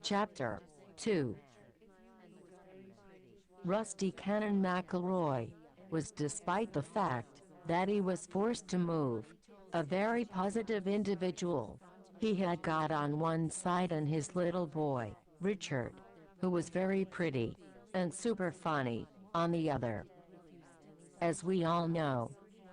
Chapter 2. Rusty Cannon McElroy was, despite the fact that he was forced to move, a very positive individual. He had God on one side and his little boy, Richard, who was very pretty and super funny, on the other. As we all know,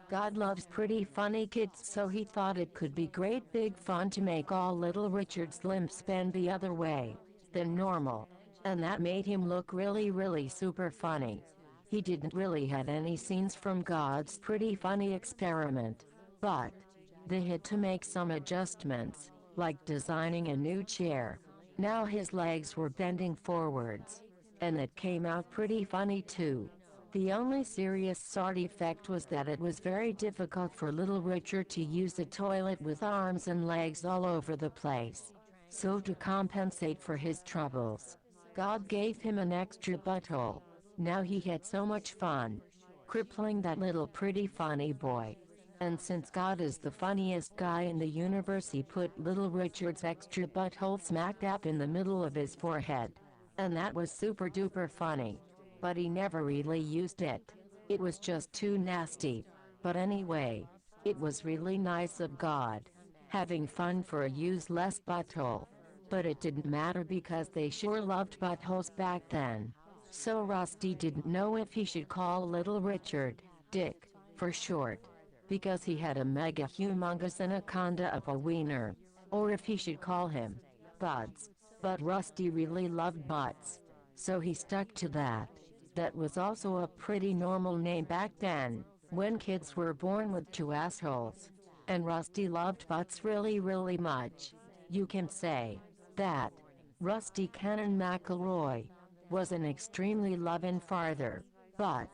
God loves pretty funny kids, so he thought it could be great big fun to make all little Richard's limbs bend the other way than normal, and that made him look really super funny. He didn't really have any scenes from God's pretty funny experiment, but they had to make some adjustments, like designing a new chair. Now his legs were bending forwards, and it came out pretty funny too. The only serious side effect was that it was very difficult for little Richard to use the toilet with arms and legs all over the place. So to compensate for his troubles, God gave him an extra butthole. Now he had so much fun crippling that little pretty funny boy. And since God is the funniest guy in the universe, he put little Richard's extra butthole smack dab in the middle of his forehead. And that was super duper funny. But he never really used it. It was just too nasty. But anyway, it was really nice of God having fun for a useless butthole. But it didn't matter because they sure loved buttholes back then. So Rusty didn't know if he should call little Richard Dick for short, because he had a mega humongous anaconda of a wiener, or if he should call him Buds. But Rusty really loved Butts, so he stuck to that. That was also a pretty normal name back then, when kids were born with two assholes. And Rusty loved Butts really much. You can say that Rusty Cannon McElroy was an extremely loving father, but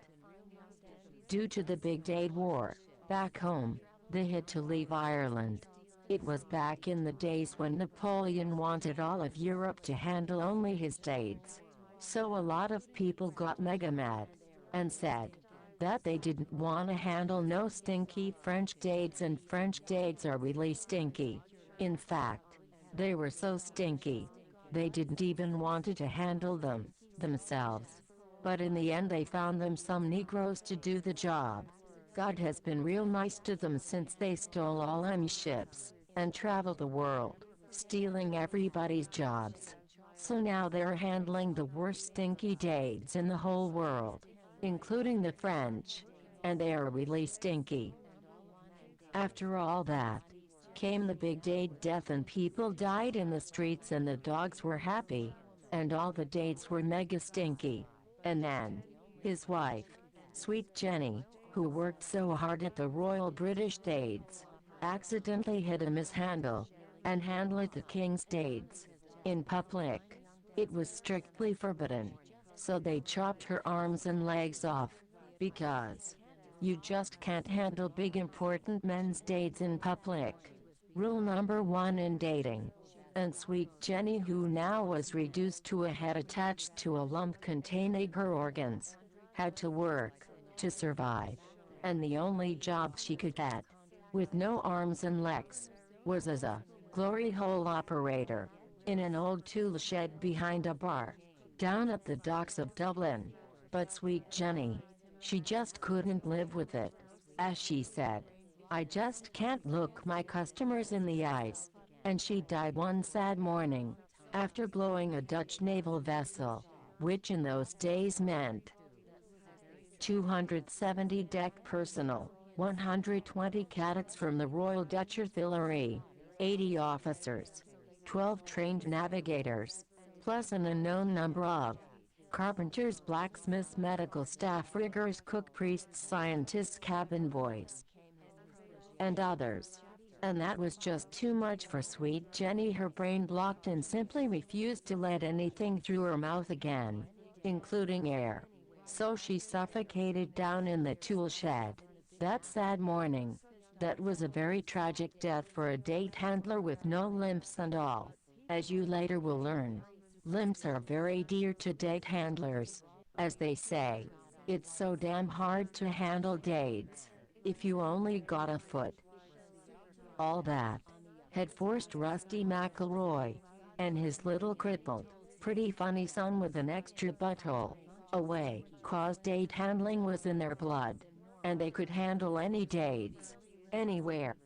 due to the Big Dade War, back home, they had to leave Ireland. It was back in the days when Napoleon wanted all of Europe to handle only his Dades. So a lot of people got mega mad and said that they didn't want to handle no stinky French Dades, and French Dades are really stinky. In fact, they were so stinky, they didn't even want to handle them themselves. But in the end they found them some Negroes to do the job. God has been real nice to them since they stole all them ships and traveled the world, stealing everybody's jobs. So now they're handling the worst stinky Dades in the whole world, including the French. And they are really stinky. After all that came the Big Dade death, and people died in the streets, and the dogs were happy, and all the Dades were mega stinky. And then his wife, Sweet Jenny, who worked so hard at the Royal British Dades, accidentally hit a mishandle and handled the King's Dades in public. It was strictly forbidden, so they chopped her arms and legs off, because you just can't handle big important men's Dades in public. Rule number 1 in dating. And Sweet Jenny, who now was reduced to a head attached to a lump containing her organs, had to work to survive. And the only job she could get, with no arms and legs, was as a glory hole operator in an old tool shed behind a bar down at the docks of Dublin. But Sweet Jenny, she just couldn't live with it. As she said, "I just can't look my customers in the eyes." And she died one sad morning after blowing a Dutch naval vessel, which in those days meant 270 deck personnel, 120 cadets from the Royal Dutch Artillery, 80 officers, 12 trained navigators, plus an unknown number of carpenters, blacksmiths, medical staff, riggers, cook, priests, scientists, cabin boys, and others. And that was just too much for Sweet Jenny. Her brain blocked and simply refused to let anything through her mouth again, including air. So she suffocated down in the tool shed that sad morning. That was a very tragic death for a Dade handler with no limbs and all. As you later will learn, limbs are very dear to Dade handlers. As they say, it's so damn hard to handle Dades if you only got a foot. All that had forced Rusty McElroy and his little crippled, pretty funny son with an extra butthole away, 'cause date handling was in their blood, and they could handle any dates, anywhere.